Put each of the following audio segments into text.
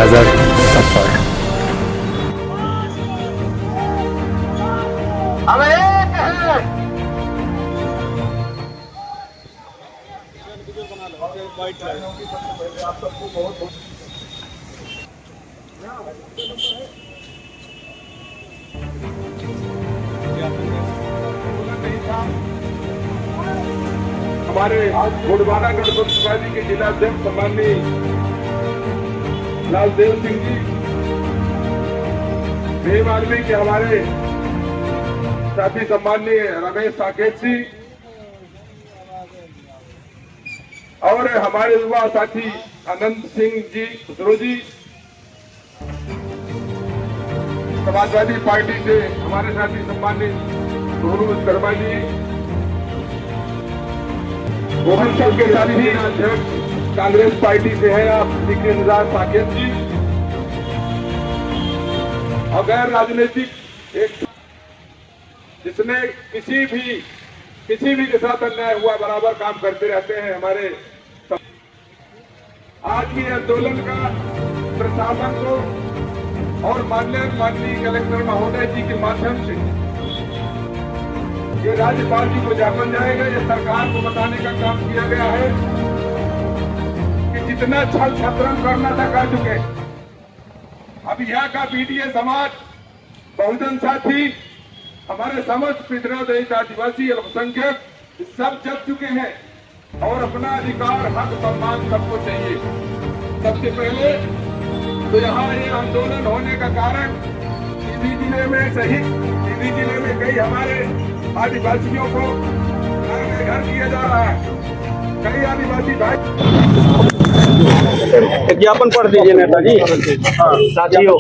नजर सब पर। हमारे गोंडवाना गणतंत्र पार्टी के जिला अध्यक्ष सम्माननीय लालदेव सिंह जी, मैं मालवी के हमारे साथी सम्माननीय रमेश साकेत जी और हमारे युवा साथी अनंत सिंह जी खुसरो जी, समाजवादी पार्टी से हमारे साथी सम्माननीय सोनू शर्मा जी, गोविंद सिंह के साथी अध्यक्ष कांग्रेस पार्टी से है आप सिकंदर साकेत जी, और गैर राजनीतिक एक जिसने किसी भी के साथ अन्याय हुआ बराबर काम करते रहते हैं हमारे। आज के आंदोलन का प्रशासन को और माननीय कलेक्टर महोदय जी के माध्यम से ये राज्यपाल जी को ज्ञापन जाएगा, ये सरकार को बताने का काम किया गया है कि जितना छल छतरन करना था कर चुके। अब यहाँ का बीडीए समाज, बहुजन साथी, हमारे समस्त पिछड़ा दलित आदिवासी अल्पसंख्यक सब जग चुके हैं और अपना अधिकार हक सम्मान सबको चाहिए। सबसे पहले तो यहाँ ये आंदोलन होने का कारण सीधी जिले में सहित सीधी जिले में कई हमारे आदिवासियों को घर में घर दिया जा रहा है। कई आदिवासी भाई ज्ञापन पढ़ दीजिए नेताजी। हाँ साथियों,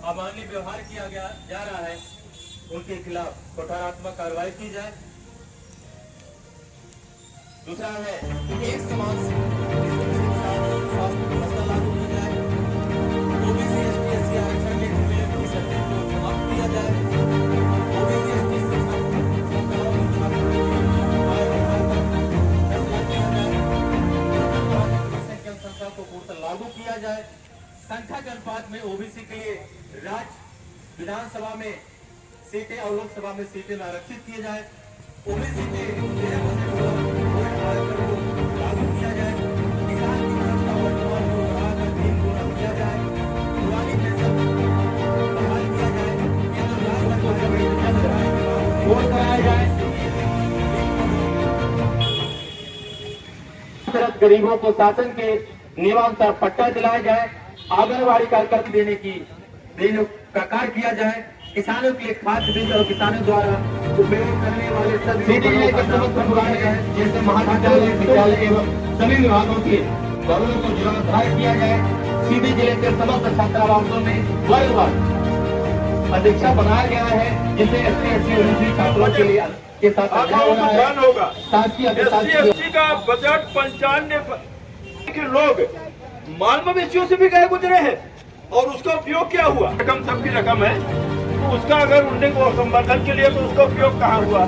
अमानवीय व्यवहार किया जा रहा है, उनके खिलाफ कठोरात्मक कार्रवाई की जाए। दूसरा है एक समान मसला लागू किया जाए, ओबीसी एसटी एससी आरक्षण के विलय की शर्तें को समाप्त किया जाए, ओबीसी एसटी संस्था को पूर्ण लागू किया जाए। संख्या के अनुपात में ओबीसी के लिए राज्य विधानसभा में सीटें और लोकसभा में सीटें आरक्षित किए जाए। ओबीसी के 13% को लागू किया जाए। किसान की तरफ का वर्तमान को बढ़ाकर 3 गुना किया जाए। पुरानी पेंशन बहाल किया जाए। वोट कराया जाए। गरीबों को शासन के नियमानुसार पट्टा दिलाया जाए। आंगनबाड़ी कार्यक्रम देने का कार्य किया जाए। किसानों के लिए खाद्य बीज और किसानों द्वारा उपयोग करने वाले सभी जिले के समस्त विभाग हैं, जैसे महाविद्यालय, विद्यालय एवं सभी विभागों के भवनों को जीर्णोद्धार किया जाए। सीधी जिले के समस्त छात्रावासों में वर्गवार अध्यक्षा बनाया गया है, जिसे एससी एसटी ओबीसी छात्रों के लिए के साथ होगा। एससी का बजट 95 के लोग माल मवेशियों से भी गए गुजरे हैं और उसका उपयोग क्या हुआ? रकम सबकी रकम है, तो उसका अगर उन्हें को संवर्धन के लिए तो उसका उपयोग कहाँ हुआ?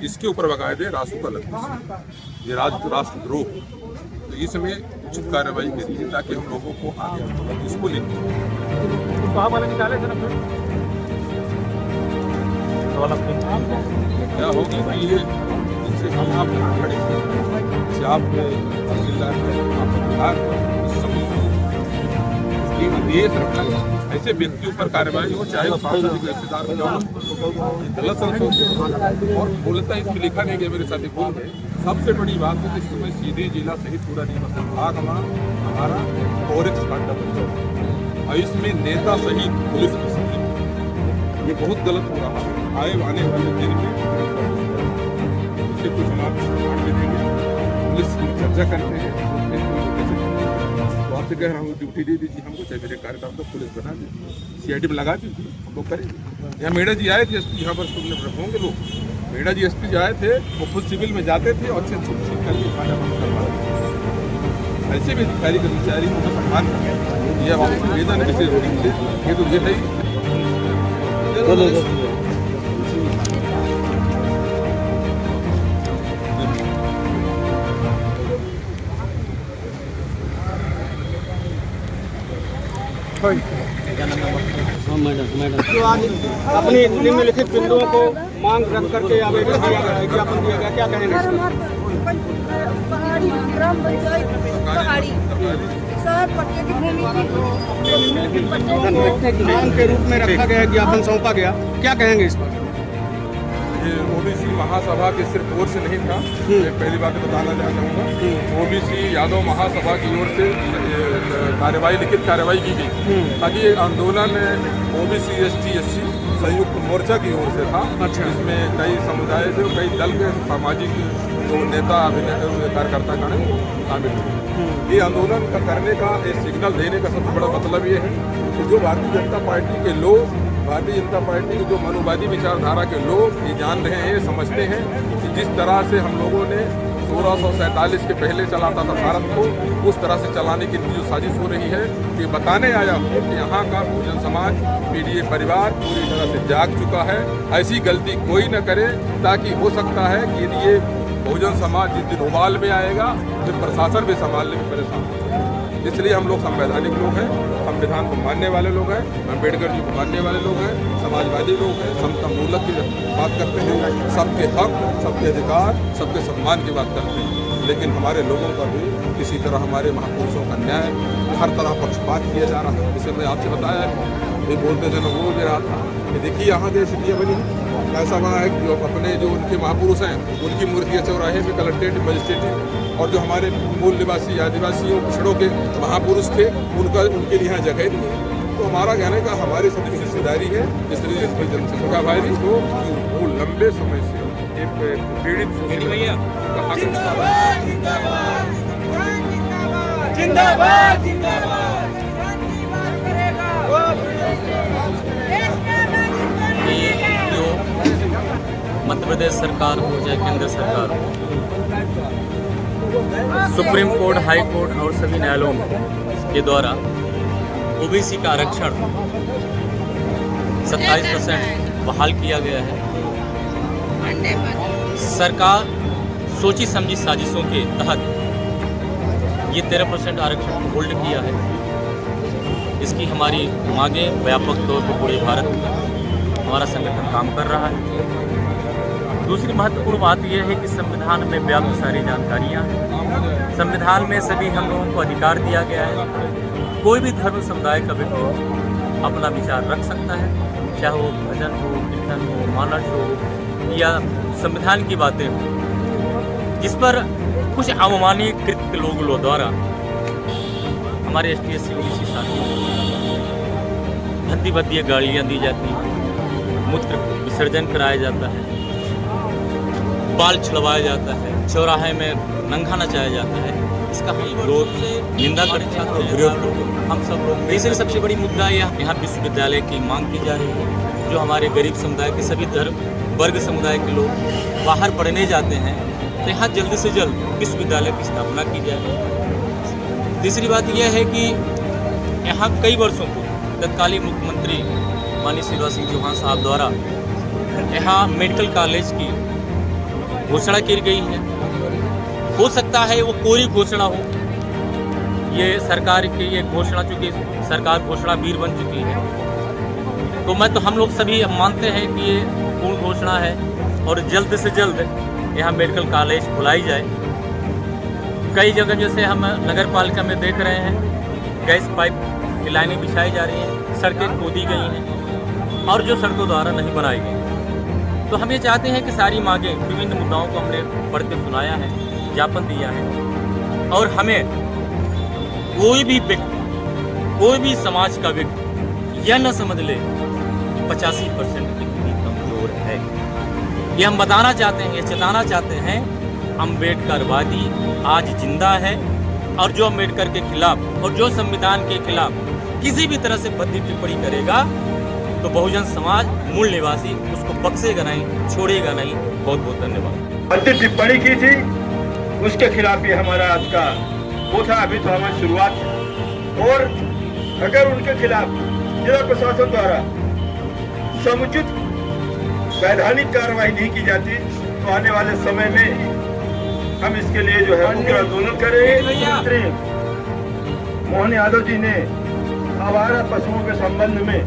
इसके ऊपर बाकायदे राष्ट्र का लगता ये राष्ट्रद्रोह, तो इसमें उचित कार्रवाई करिए ताकि हम लोगों को आगे इसको क्या होगा कि ये इनसे हम आप खड़े से आप तहसीलदार आप विभाग देश रखना ऐसे व्यक्तियों पर कार्रवाई हो, चाहे वो सांसद रिश्तेदार हो जाओ, गलत संसद और मूलतः इसमें लिखा नहीं गया। मेरे साथी बोल रहे सबसे बड़ी बात है कि इसमें सीधे जिला सहित पूरा नियम भाग हमारा फोरेक्स कांडा बन जाए और इसमें नेता सहित पुलिस प्रशासन ये बहुत गलत हो रहा है। आने वाले दिन में इससे कुछ हम आप देंगे, पुलिस चर्चा करते हैं तो आप आपसे कह रहा हूँ ड्यूटी दे दीजिए हमको, चाहे मेरे कार्यकर्ता को पुलिस बना दीजिए, CID में लगा दीजिए, हम लोग करेंगे। यहाँ मेड़ा जी आए थे एसपी, यहाँ पर सुनने होंगे लोग, मेड़ा जी एसपी जो आए थे वो खुद सिविल में जाते थे और अच्छे छुट्टी करके खाना बंद करवाते। ऐसे भी अधिकारी कर्मचारी को सम्मान करें, यह आपको निवेदन है विशेष रूप से, ये तो ये है ही। जो आज अपनी निम्नलिखित बिंदुओं को मांग रख करके आवेदन दिया गया, ज्ञापन दिया गया, क्या कहेंगे इस पर? पहाड़ी ग्राम पंचायत पहाड़ी शहर पट्टे की भूमि मांग के रूप में रखा गया, ज्ञापन सौंपा गया, क्या कहेंगे इस पर? ये OBC महासभा के सिर्फ ओर से नहीं था, मैं पहली बात बताना चाहूँगा, OBC यादव महासभा की ओर से कार्यवाही, लिखित कार्यवाही की गई, ताकि ये आंदोलन OBC ST SC संयुक्त मोर्चा की ओर से था। अच्छा। इसमें कई समुदाय से, कई दल के सामाजिक जो नेता कार्यकर्ता गण शामिल हुए। ये आंदोलन करने का, एक सिग्नल देने का सबसे बड़ा मतलब ये है कि जो भारतीय जनता पार्टी के लोग, भारतीय जनता पार्टी के जो मनुवादी विचारधारा के लोग ये जान रहे हैं, समझते हैं कि जिस तरह से हम लोगों ने 1647 के पहले चलाता था भारत को, उस तरह से चलाने की जो साजिश हो रही है, ये बताने आया हूँ कि यहाँ का बहुजन समाज, PDA परिवार पूरी तरह से जाग चुका है। ऐसी गलती कोई न करे, ताकि हो सकता है कि यदि ये बहुजन समाज जिस दिन उबाल में आएगा तो प्रशासन भी संभालने में परेशान होगा। इसलिए हम लोग संवैधानिक लोग हैं, संविधान को मानने वाले लोग हैं, अम्बेडकर जी को मानने वाले लोग हैं, समाजवादी लोग हैं, समता मूलक की बात करते हैं, सबके हक, सबके अधिकार, सबके सम्मान की बात करते हैं। लेकिन हमारे लोगों का भी किसी तरह, हमारे महापुरुषों का न्याय, हर तरह पक्षपात किया जा रहा है। जिसे मैं आपसे बताया, ये बोलते थे, मैं बोल भी रहा था कि देखिए यहाँ की स्थितियाँ बनी, ऐसा बना है कि जो अपने जो उनके महापुरुष हैं, उनकी मूर्तियाँ चौराहे में कलेक्ट्रेट, मजिस्ट्रेट, और जो हमारे मूल निवासी आदिवासियों पिछड़ों के महापुरुष थे, उनके लिए यहाँ जगह नहीं है। तो हमारा कहने का, हमारी सभी जिम्मेदारी है इस तरीके से जनसंख्या वायरस को, वो लंबे समय से एक पीड़ित मध्य प्रदेश सरकार हो चाहे केंद्र सरकार हो, सुप्रीम कोर्ट, हाई कोर्ट और सभी न्यायालयों के द्वारा OBC का आरक्षण 27% बहाल किया गया है। सरकार सोची समझी साजिशों के तहत ये 13% आरक्षण होल्ड किया है। इसकी हमारी मांगे व्यापक तौर पर पूरे भारत में हमारा संगठन काम कर रहा है। दूसरी महत्वपूर्ण बात यह है कि संविधान में व्याप्त सारी जानकारियाँ हैं। संविधान में सभी हम लोगों को अधिकार दिया गया है। कोई भी धर्म समुदाय का व्यक्ति अपना विचार रख सकता है, चाहे वो भजन हो, कीर्तन हो, मानस हो या संविधान की बातें हो, जिस पर कुछ अवमाननीयकृत लोगों द्वारा हमारे ST SC OBC साथियों को भद्दी भद्दी गालियाँ दी जाती हैं, मूत्र विसर्जन कराया जाता है, बाल छुड़वाया जाता है, चौराहे में नंगा नचाया जाता है। इसका हम विरोध, निंदा करते हैं और विरोध करते हैं हम सब लोग। तीसरी सबसे बड़ी मुद्दा यहाँ विश्वविद्यालय की मांग की जा रही है। जो हमारे गरीब समुदाय के सभी धर्म वर्ग समुदाय के लोग बाहर पढ़ने जाते हैं, तो यहाँ जल्द से जल्द विश्वविद्यालय की स्थापना की जाए। तीसरी बात यह है कि यहाँ कई वर्षों को तत्कालीन मुख्यमंत्री माननीय शिवराज सिंह चौहान साहब द्वारा यहाँ मेडिकल कॉलेज की घोषणा की गई है। हो सकता है वो कोरी घोषणा हो, ये सरकार की ये घोषणा, चूँकि सरकार घोषणा वीर बन चुकी है, तो हम लोग सभी मानते हैं कि ये पूर्ण घोषणा है और जल्द से जल्द यहाँ मेडिकल कॉलेज खुलाई जाए। कई जगह जैसे हम नगर पालिका में देख रहे हैं, गैस पाइप की लाइनें बिछाई जा रही हैं, सड़कें खोदी गई हैं और जो सड़कों द्वारा नहीं बनाई गई। तो हम ये चाहते हैं कि सारी मांगें, विभिन्न मुद्दाओं को हमने पढ़ के सुनाया है, ज्ञापन दिया है, और हमें कोई भी व्यक्ति, कोई भी समाज का व्यक्ति यह न समझ ले 85% इतनी कमजोर है। ये हम बताना चाहते हैं, ये चेताना चाहते हैं, अम्बेडकरवादी आज जिंदा है, और जो अम्बेडकर के खिलाफ और जो संविधान के खिलाफ किसी भी तरह से भद्दी टिप्पणी करेगा तो बहुजन समाज मूल निवासी उसको बख्शेगा नहीं, छोड़ेगा नहीं। बहुत बहुत धन्यवाद। भद्दी टिप्पणी की थी उसके खिलाफ ही हमारा आज का वो था। अभी तो हमारी शुरुआत है और अगर उनके खिलाफ जिला प्रशासन द्वारा समुचित वैधानिक कार्रवाई नहीं की जाती तो आने वाले समय में हम इसके लिए जो है उग्र आंदोलन करेंगे। मोहन यादव जी ने आवारा पशुओं के संबंध में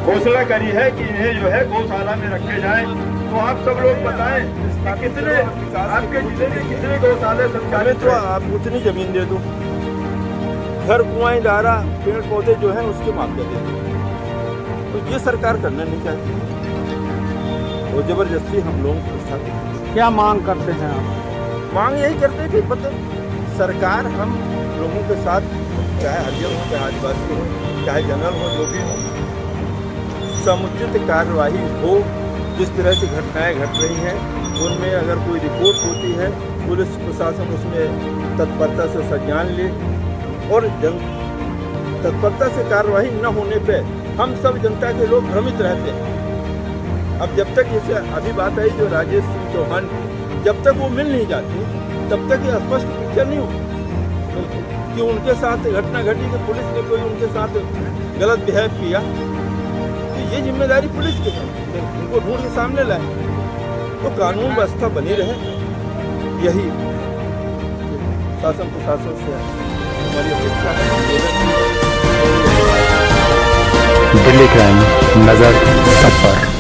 घोषणा करी है कि इन्हें जो है गौशाला में रखे जाएं। तो आप सब लोग बताएं कि कितने आपके जिले में कितने गौशाला संचालित तो आप उतनी जमीन दे दो, घर कुआं दारा पेड़ पौधे जो है उसके मापके दे दो। तो ये सरकार करना नहीं चाहती और जबरदस्ती हम लोगों को स्थापित। क्या मांग करते हैं आप? मांग यही करते हैं कि सरकार हम लोगों के साथ, चाहे हरिजन हो, चाहे आदिवासी हो, चाहे जनरल हो, जो भी हो, समुचित कार्यवाही हो। जिस तरह की घटनाएं घट रही हैं उनमें अगर कोई रिपोर्ट होती है पुलिस प्रशासन उसमें तत्परता से संज्ञान ले और तत्परता से कार्यवाही न होने पे हम सब जनता के लोग भ्रमित रहते हैं। अब जब तक जैसे अभी बात आई जो राजेश सिंह चौहान की, जब तक वो मिल नहीं जाती तब तक ये स्पष्ट पिक्चर नहीं होती कि उनके साथ घटना घटी कि पुलिस ने कोई उनके साथ गलत बिहेव किया। तो ये जिम्मेदारी पुलिस की है, उनको ढूंढ के सामने लाए तो कानून व्यवस्था बनी रहे। यही शासन प्रशासन से हमारी अपेक्षा है। दिल्ली क्राइम, नजर सब पर।